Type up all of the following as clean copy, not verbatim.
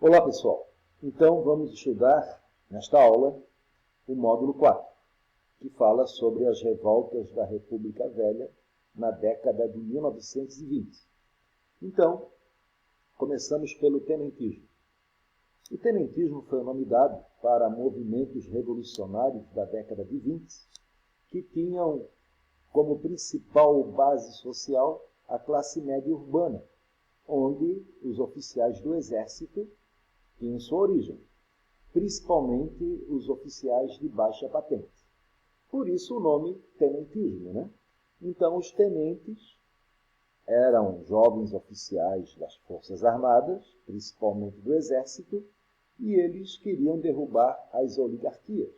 Olá pessoal, então vamos estudar nesta aula o módulo 4, que fala sobre as revoltas da República Velha na década de 1920. Então, começamos pelo tenentismo. O tenentismo foi o nome dado para movimentos revolucionários da década de 20, que tinham como principal base social a classe média urbana, onde os oficiais do exército tinham sua origem, principalmente os oficiais de baixa patente. Por isso o nome tenentismo, né? Então os tenentes eram jovens oficiais das Forças Armadas, principalmente do Exército, e eles queriam derrubar as oligarquias.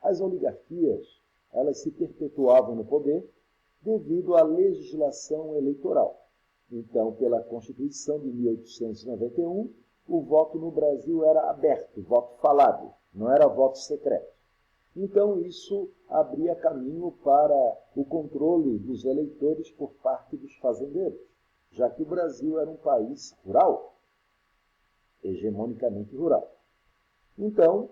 As oligarquias, elas se perpetuavam no poder devido à legislação eleitoral. Então, pela Constituição de 1891, o voto no Brasil era aberto, voto falado, não era voto secreto. Então, isso abria caminho para o controle dos eleitores por parte dos fazendeiros, já que o Brasil era um país rural, hegemonicamente rural. Então,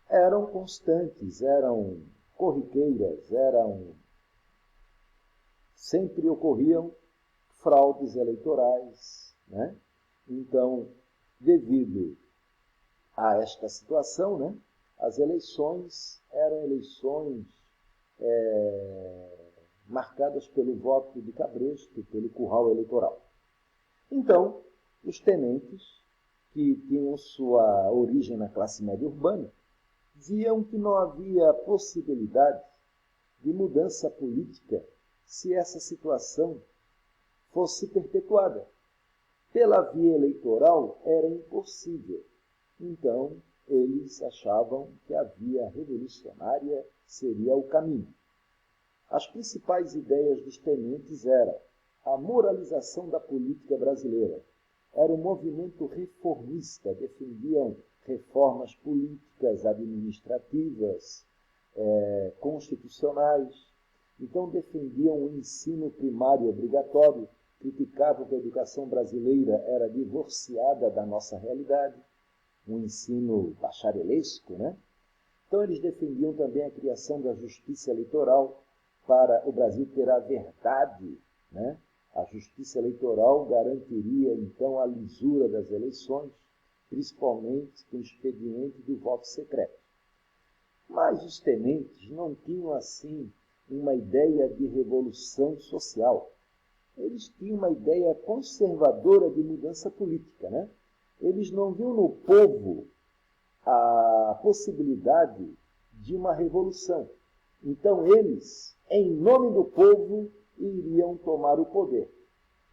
eram constantes, eram corriqueiras, sempre ocorriam fraudes eleitorais, né? Então, devido a esta situação, né, as eleições eram eleições marcadas pelo voto de cabresto, pelo curral eleitoral. Então, os tenentes, que tinham sua origem na classe média urbana, viam que não havia possibilidade de mudança política se essa situação fosse perpetuada. Pela via eleitoral era impossível. Então, eles achavam que a via revolucionária seria o caminho. As principais ideias dos tenentes eram a moralização da política brasileira. Era um movimento reformista, defendiam reformas políticas, administrativas, constitucionais. Então, defendiam o ensino primário obrigatório, criticavam que a educação brasileira era divorciada da nossa realidade, um ensino bacharelesco, né? Então, eles defendiam também a criação da justiça eleitoral para o Brasil ter a verdade, né? A justiça eleitoral garantiria, então, a lisura das eleições, principalmente com o expediente do voto secreto. Mas os tenentes não tinham, assim, uma ideia de revolução social. Eles tinham uma ideia conservadora de mudança política, né? Eles não viam no povo a possibilidade de uma revolução. Então, eles, em nome do povo, iriam tomar o poder.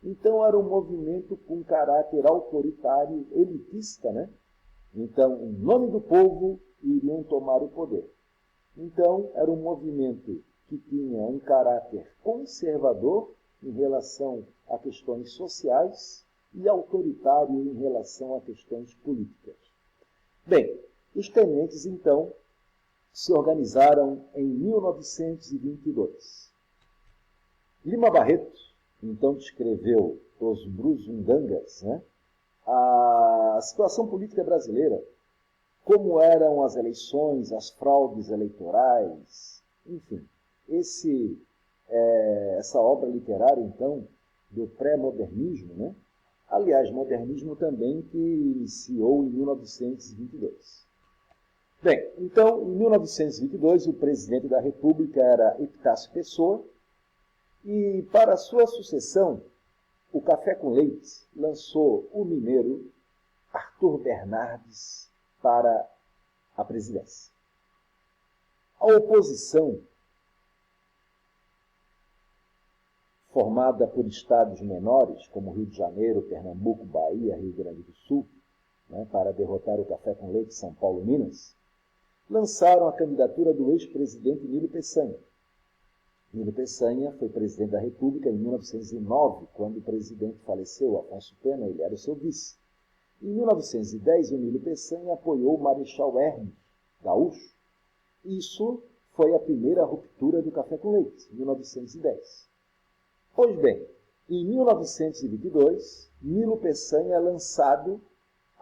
Então, era um movimento com caráter autoritário, elitista, né? Então, em nome do povo, iriam tomar o poder. Então, era um movimento que tinha um caráter conservador em relação a questões sociais e autoritário em relação a questões políticas. Bem, os tenentes, então, se organizaram em 1922. Lima Barreto, então, descreveu os Brusundangas, né? A situação política brasileira, como eram as eleições, as fraudes eleitorais, enfim. Essa obra literária, então, do pré-modernismo, né? Aliás, modernismo também que iniciou em 1922. Bem, então, em 1922, o presidente da República era Epitácio Pessoa, e para sua sucessão, o Café com Leite lançou o mineiro Arthur Bernardes para a presidência. A oposição, formada por estados menores, como Rio de Janeiro, Pernambuco, Bahia, Rio Grande do Sul, né, para derrotar o Café com Leite, São Paulo e Minas, lançaram a candidatura do ex-presidente Nilo Peçanha. Nilo Peçanha foi presidente da República em 1909, quando o presidente faleceu, Afonso Pena, ele era o seu vice. Em 1910, o Nilo Peçanha apoiou o Marechal Hermes, gaúcho. Isso foi a primeira ruptura do Café com Leite, em 1910. Pois bem, em 1922, Nilo Peçanha é lançado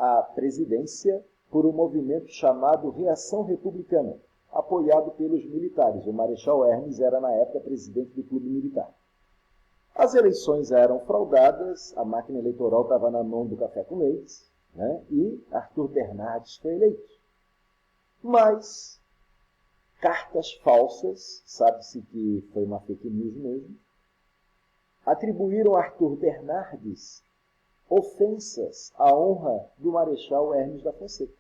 à presidência por um movimento chamado Reação Republicana, apoiado pelos militares. O Marechal Hermes era, na época, presidente do clube militar. As eleições eram fraudadas, a máquina eleitoral estava na mão do café com leite, né? E Arthur Bernardes foi eleito. Mas cartas falsas, sabe-se que foi uma fake news mesmo, atribuíram a Arthur Bernardes ofensas à honra do Marechal Hermes da Fonseca.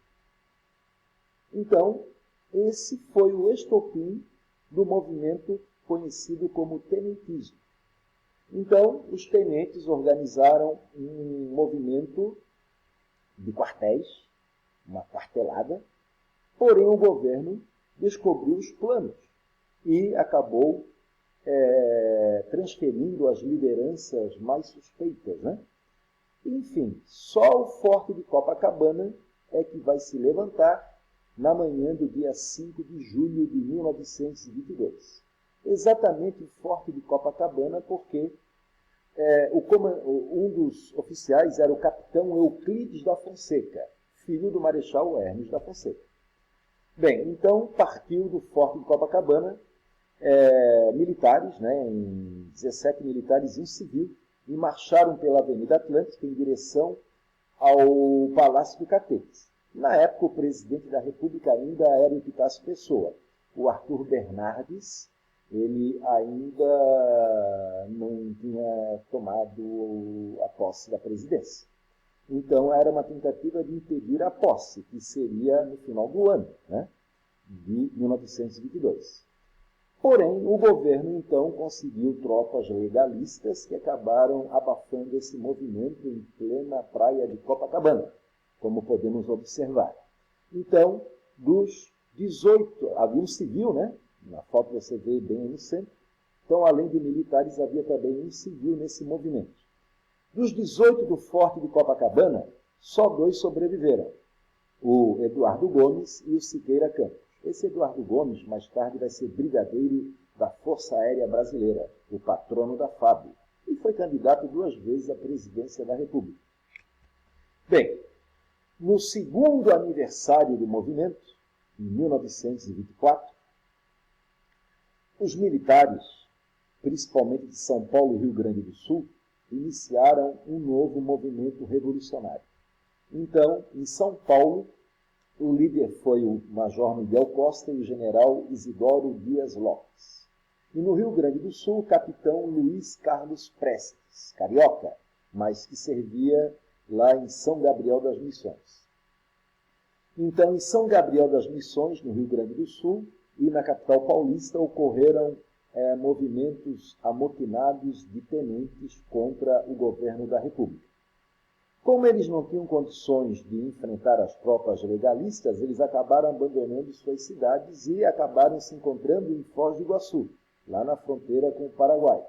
Então, esse foi o estopim do movimento conhecido como tenentismo. Então, os tenentes organizaram um movimento de quartéis, uma quartelada, porém o governo descobriu os planos e acabou transferindo as lideranças mais suspeitas, né? Enfim, só o Forte de Copacabana é que vai se levantar na manhã do dia 5 de julho de 1922. Exatamente o Forte de Copacabana, porque um dos oficiais era o capitão Euclides da Fonseca, filho do Marechal Hermes da Fonseca. Bem, então partiu do Forte de Copacabana militares, né, 17 militares em civil, e marcharam pela Avenida Atlântica em direção ao Palácio do Catete. Na época, o presidente da República ainda era o Epitácio Pessoa. O Arthur Bernardes, ele ainda não tinha tomado a posse da presidência. Então, era uma tentativa de impedir a posse, que seria no final do ano, né, de 1922. Porém, o governo, então, conseguiu tropas legalistas que acabaram abafando esse movimento em plena praia de Copacabana, como podemos observar. Então, dos 18, havia um civil, né? Na foto você vê bem no centro. Então, além de militares, havia também um civil nesse movimento. Dos 18 do Forte de Copacabana, só 2 sobreviveram, o Eduardo Gomes e o Siqueira Campos. Esse Eduardo Gomes, mais tarde, vai ser brigadeiro da Força Aérea Brasileira, o patrono da FAB, e foi candidato 2 vezes à presidência da República. Bem, no segundo aniversário do movimento, em 1924, os militares, principalmente de São Paulo e Rio Grande do Sul, iniciaram um novo movimento revolucionário. Então, em São Paulo, o líder foi o Major Miguel Costa e o General Isidoro Dias Lopes. E no Rio Grande do Sul, o capitão Luiz Carlos Prestes, carioca, mas que servia lá em São Gabriel das Missões. Então, em São Gabriel das Missões, no Rio Grande do Sul, e na capital paulista, ocorreram movimentos amotinados de tenentes contra o governo da República. Como eles não tinham condições de enfrentar as tropas legalistas, eles acabaram abandonando suas cidades e acabaram se encontrando em Foz do Iguaçu, lá na fronteira com o Paraguai.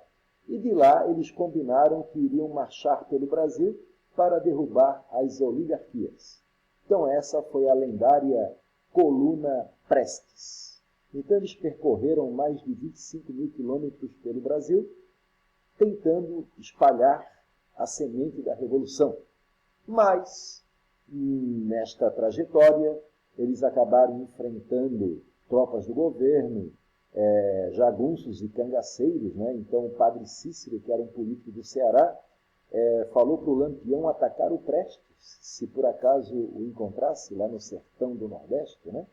E de lá eles combinaram que iriam marchar pelo Brasil para derrubar as oligarquias. Então essa foi a lendária Coluna Prestes. Então eles percorreram mais de 25 mil quilômetros pelo Brasil, tentando espalhar a semente da Revolução. Mas, nesta trajetória, eles acabaram enfrentando tropas do governo, jagunços e cangaceiros, né? Então o padre Cícero, que era um político do Ceará, falou para o Lampião atacar o Prestes, se por acaso o encontrasse lá no sertão do Nordeste, né?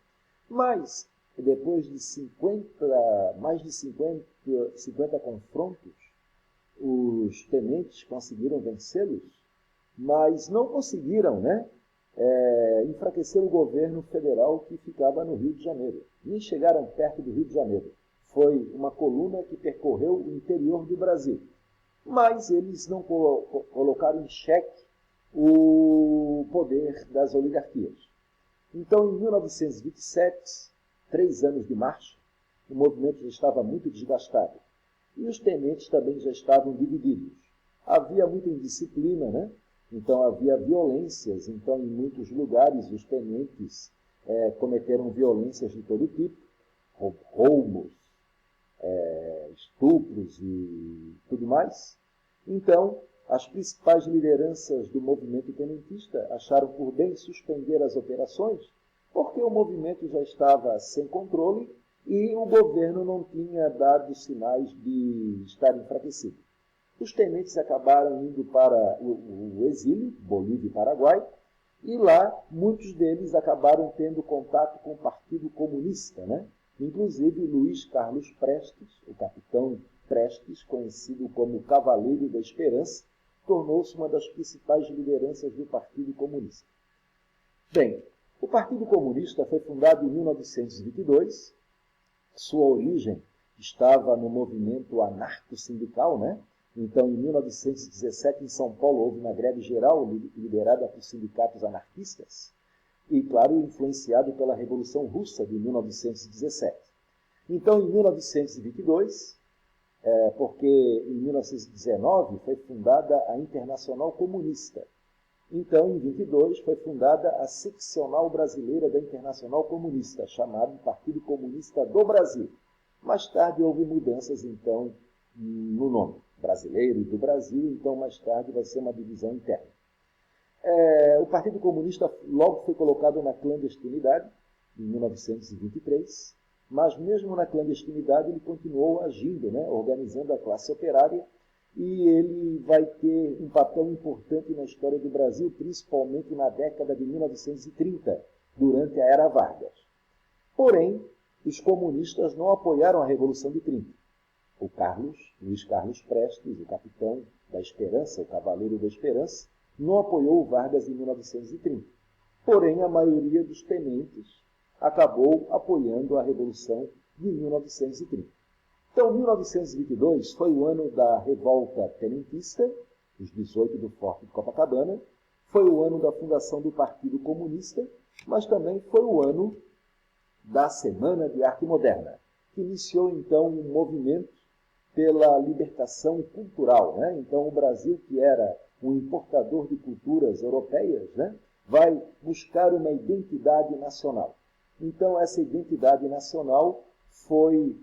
Mas, depois de mais de 50 confrontos, os tenentes conseguiram vencê-los, mas não conseguiram, né, enfraquecer o governo federal que ficava no Rio de Janeiro. Nem chegaram perto do Rio de Janeiro. Foi uma coluna que percorreu o interior do Brasil. Mas eles não colocaram em xeque o poder das oligarquias. Então, em 1927, 3 anos de marcha, o movimento já estava muito desgastado. E os tenentes também já estavam divididos. Havia muita indisciplina, né? Então havia violências. Então, em muitos lugares, os tenentes cometeram violências de todo tipo, roubos, estupros e tudo mais. Então, as principais lideranças do movimento tenentista acharam por bem suspender as operações, porque o movimento já estava sem controle e o governo não tinha dado sinais de estar enfraquecido. Os tenentes acabaram indo para o exílio, Bolívia e Paraguai, e lá muitos deles acabaram tendo contato com o Partido Comunista, né? Inclusive Luiz Carlos Prestes, o capitão Prestes, conhecido como Cavaleiro da Esperança, tornou-se uma das principais lideranças do Partido Comunista. Bem, o Partido Comunista foi fundado em 1922, sua origem estava no movimento anarco-sindical, né? Então, em 1917, em São Paulo, houve uma greve geral liderada por sindicatos anarquistas e, claro, influenciado pela Revolução Russa de 1917. Então, em 1922, porque em 1919 foi fundada a Internacional Comunista. Então, em 22, foi fundada a Seccional Brasileira da Internacional Comunista, chamada Partido Comunista do Brasil. Mais tarde houve mudanças, então, no nome brasileiro e do Brasil, então mais tarde vai ser uma divisão interna. O Partido Comunista logo foi colocado na clandestinidade, em 1923, mas mesmo na clandestinidade ele continuou agindo, né, organizando a classe operária, e ele vai ter um papel importante na história do Brasil, principalmente na década de 1930, durante a Era Vargas. Porém, os comunistas não apoiaram a Revolução de 30. O Luiz Carlos Prestes, o capitão da Esperança, o Cavaleiro da Esperança, não apoiou o Vargas em 1930. Porém, a maioria dos tenentes acabou apoiando a Revolução de 1930. Então, 1922 foi o ano da revolta tenentista, os 18 do Forte de Copacabana, foi o ano da fundação do Partido Comunista, mas também foi o ano da Semana de Arte Moderna, que iniciou, então, um movimento pela libertação cultural, né? Então, o Brasil, que era um importador de culturas europeias, né, vai buscar uma identidade nacional. Então, essa identidade nacional foi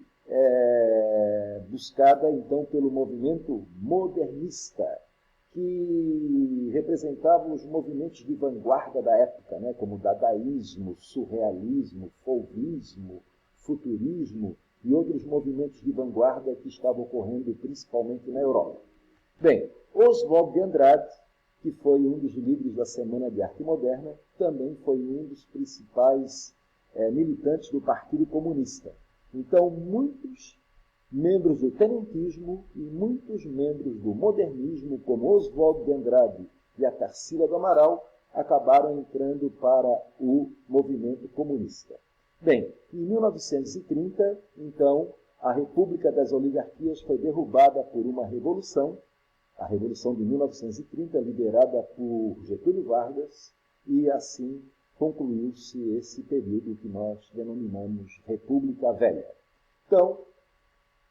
buscada, então, pelo movimento modernista, que representava os movimentos de vanguarda da época, né, como dadaísmo, surrealismo, fauvismo, futurismo, e outros movimentos de vanguarda que estavam ocorrendo principalmente na Europa. Bem, Oswald de Andrade, que foi um dos líderes da Semana de Arte Moderna, também foi um dos principais militantes do Partido Comunista. Então, muitos membros do tenentismo e muitos membros do modernismo, como Oswald de Andrade e a Tarsila do Amaral, acabaram entrando para o movimento comunista. Bem, em 1930, então, a República das Oligarquias foi derrubada por uma revolução, a Revolução de 1930, liderada por Getúlio Vargas, e assim concluiu-se esse período que nós denominamos República Velha. Então,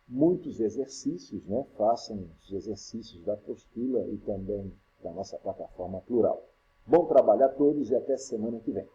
muitos exercícios, né? Façam os exercícios da apostila e também da nossa plataforma plural. Bom trabalho a todos e até semana que vem.